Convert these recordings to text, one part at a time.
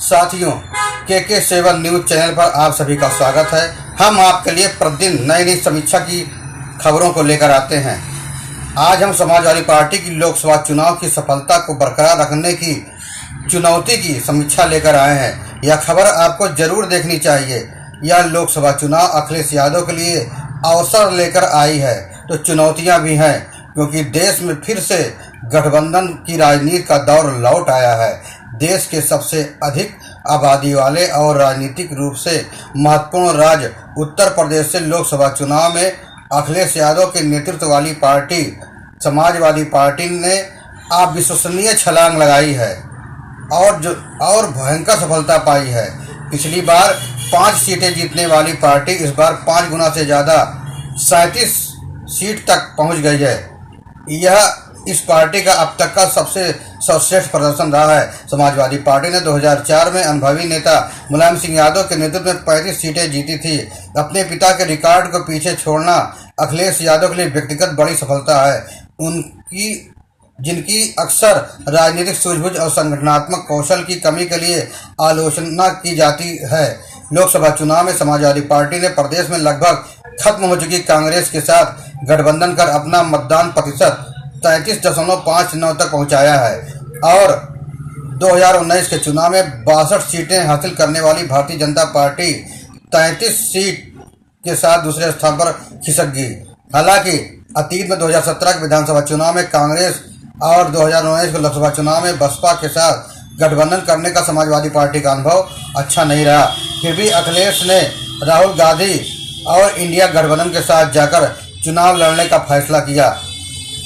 साथियों, के seven news channel पर आप सभी का स्वागत है। हम आपके लिए प्रतिदिन नई नई समीक्षा की खबरों को लेकर आते हैं। आज हम समाजवादी पार्टी की लोकसभा चुनाव की सफलता को बरकरार रखने की चुनौती की समीक्षा लेकर आए हैं। यह खबर आपको जरूर देखनी चाहिए। यह लोकसभा चुनाव अखिलेश यादव के लिए अवसर लेकर आई है, तो चुनौतियां भी हैं, क्योंकि देश में फिर से गठबंधन की राजनीति का दौर लौट आया है। देश के सबसे अधिक आबादी वाले और राजनीतिक रूप से महत्वपूर्ण राज्य उत्तर प्रदेश से लोकसभा चुनाव में अखिलेश यादव के नेतृत्व वाली पार्टी समाजवादी पार्टी ने अविश्वसनीय छलांग लगाई है और भयंकर सफलता पाई है। पिछली बार 5 सीटें जीतने वाली पार्टी इस बार 5 गुना से ज़्यादा 37 सीट तक पहुंच गई है। यह इस पार्टी का अब तक का सबसे सर्वश्रेष्ठ प्रदर्शन रहा है। समाजवादी पार्टी ने 2004 में अनुभवी नेता मुलायम सिंह यादव के नेतृत्व में 35 सीटें जीती थी। अपने पिता के रिकॉर्ड को पीछे छोड़ना अखिलेश यादव के लिए व्यक्तिगत बड़ी सफलता है। जिनकी अक्सर राजनीतिक सूझबूझ और संगठनात्मक कौशल की कमी के लिए आलोचना की जाती है। लोकसभा चुनाव में समाजवादी पार्टी ने प्रदेश में लगभग खत्म हो चुकी कांग्रेस के साथ गठबंधन कर अपना मतदान प्रतिशत 33.59 तक पहुंचाया है और 2019 के चुनाव में 62 सीटें हासिल करने वाली भारतीय जनता पार्टी 33 सीट के साथ दूसरे स्थान पर खिसक गई। हालांकि अतीत में 2017 के विधानसभा चुनाव में कांग्रेस और 2019 के लोकसभा चुनाव में बसपा के साथ गठबंधन करने का समाजवादी पार्टी का अनुभव अच्छा नहीं रहा। फिर भी अखिलेश ने राहुल गांधी और इंडिया गठबंधन के साथ जाकर चुनाव लड़ने का फैसला किया।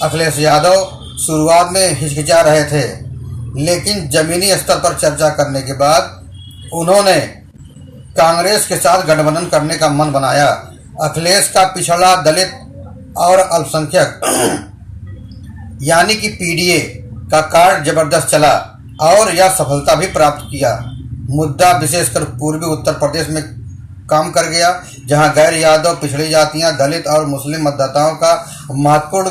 अखिलेश यादव शुरुआत में हिचकिचा रहे थे, लेकिन जमीनी स्तर पर चर्चा करने के बाद उन्होंने कांग्रेस के साथ गठबंधन करने का मन बनाया। अखिलेश का पिछड़ा दलित और अल्पसंख्यक यानी कि पीडीए का कार्ड जबरदस्त चला और यह सफलता भी प्राप्त किया। मुद्दा विशेषकर पूर्वी उत्तर प्रदेश में काम कर गया, जहां गैर यादव पिछड़ी जातियां, दलित और मुस्लिम मतदाताओं का महत्वपूर्ण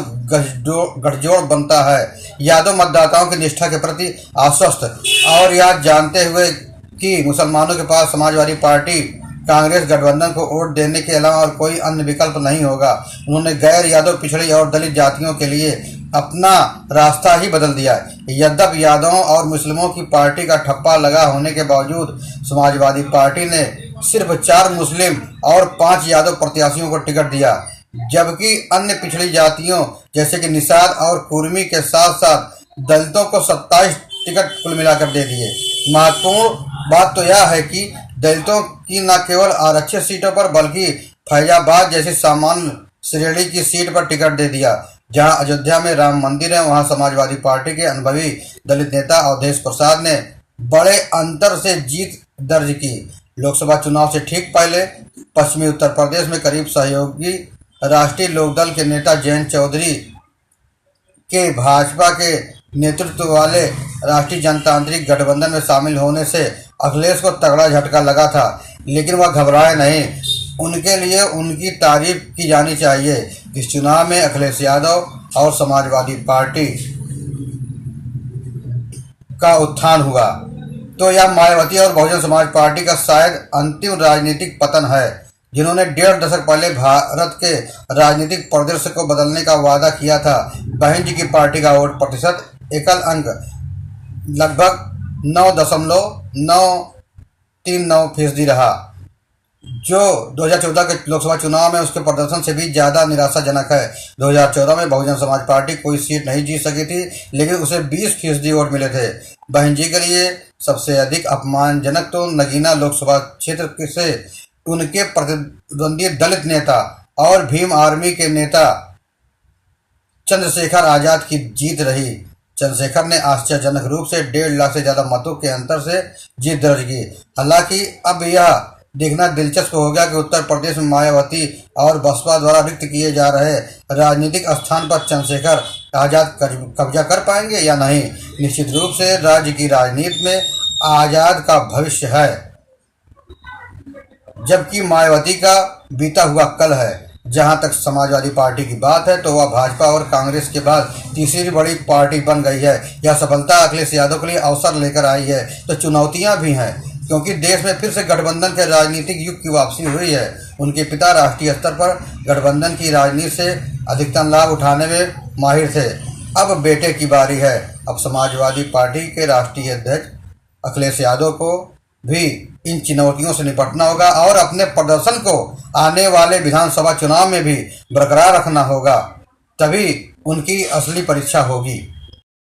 गठजोड़ बनता है। यादव मतदाताओं की निष्ठा के प्रति आश्वस्त और यह जानते हुए कि मुसलमानों के पास समाजवादी पार्टी कांग्रेस गठबंधन को वोट देने के अलावा और कोई अन्य विकल्प नहीं होगा, उन्होंने गैर यादव पिछड़ी और दलित जातियों के लिए अपना रास्ता ही बदल दिया। यद्यपि यादवों और मुस्लिमों की पार्टी का ठप्पा लगा होने के बावजूद समाजवादी पार्टी ने सिर्फ 4 मुस्लिम और 5 यादव प्रत्याशियों को टिकट दिया, जबकि अन्य पिछड़ी जातियों जैसे कि निषाद और कुर्मी के साथ साथ दलितों को 27 टिकट कुल मिलाकर दे दिए। महत्वपूर्ण बात तो यह है कि दलितों की न केवल आरक्षित सीटों पर बल्कि फैजाबाद जैसी सामान्य श्रेणी की सीट पर टिकट दे दिया। जहां अयोध्या में राम मंदिर है, वहां समाजवादी पार्टी के अनुभवी दलित नेता अवधेश प्रसाद ने बड़े अंतर से जीत दर्ज की। लोकसभा चुनाव से ठीक पहले पश्चिमी उत्तर प्रदेश में करीब सहयोगी राष्ट्रीय लोकदल के नेता जयंत चौधरी के भाजपा के नेतृत्व वाले राष्ट्रीय जनतांत्रिक गठबंधन में शामिल होने से अखिलेश को तगड़ा झटका लगा था, लेकिन वह घबराए नहीं। उनके लिए उनकी तारीफ की जानी चाहिए। इस चुनाव में अखिलेश यादव और समाजवादी पार्टी का उत्थान हुआ, तो यह मायावती और बहुजन समाज पार्टी का शायद अंतिम राजनीतिक पतन है, जिन्होंने 1.5 दशक पहले भारत के राजनीतिक परिदृश्य को बदलने का वादा किया था। बहन जी की पार्टी का वोट प्रतिशत एकल अंक लगभग 9.939% रहा, जो 2014 के लोकसभा चुनाव में उसके प्रदर्शन से भी ज्यादा निराशाजनक है। 2014 में बहुजन समाज पार्टी कोई सीट नहीं जीत सकी थी, लेकिन उसे 20% वोट मिले थे। बहन जी के लिए सबसे अधिक अपमानजनक तो नगीना लोकसभा क्षेत्र से उनके प्रतिद्वंदी दलित नेता और भीम आर्मी के नेता चंद्रशेखर आजाद की जीत रही। चंद्रशेखर ने आश्चर्यजनक रूप से 1.5 लाख से ज्यादा मतों के अंतर से जीत दर्ज की। हालांकि अब यह देखना दिलचस्प हो गया कि उत्तर प्रदेश में मायावती और बसपा द्वारा रिक्त किए जा रहे राजनीतिक स्थान पर चंद्रशेखर आजाद कब्जा कर पाएंगे या नहीं। निश्चित रूप से राज्य की राजनीति में आजाद का भविष्य है, जबकि मायावती का बीता हुआ कल है। जहां तक समाजवादी पार्टी की बात है तो वह भाजपा और कांग्रेस के बाद तीसरी बड़ी पार्टी बन गई है। यह सफलता अखिलेश यादव के लिए अवसर लेकर आई है तो चुनौतियां भी हैं, क्योंकि देश में फिर से गठबंधन के राजनीतिक युग की वापसी हुई है। उनके पिता राष्ट्रीय स्तर पर गठबंधन की राजनीति से अधिकतम लाभ उठाने में माहिर थे। अब बेटे की बारी है। अब समाजवादी पार्टी के राष्ट्रीय अध्यक्ष अखिलेश यादव को भी इन चुनौतियों से निपटना होगा और अपने प्रदर्शन को आने वाले विधानसभा चुनाव में भी बरकरार रखना होगा, तभी उनकी असली परीक्षा होगी।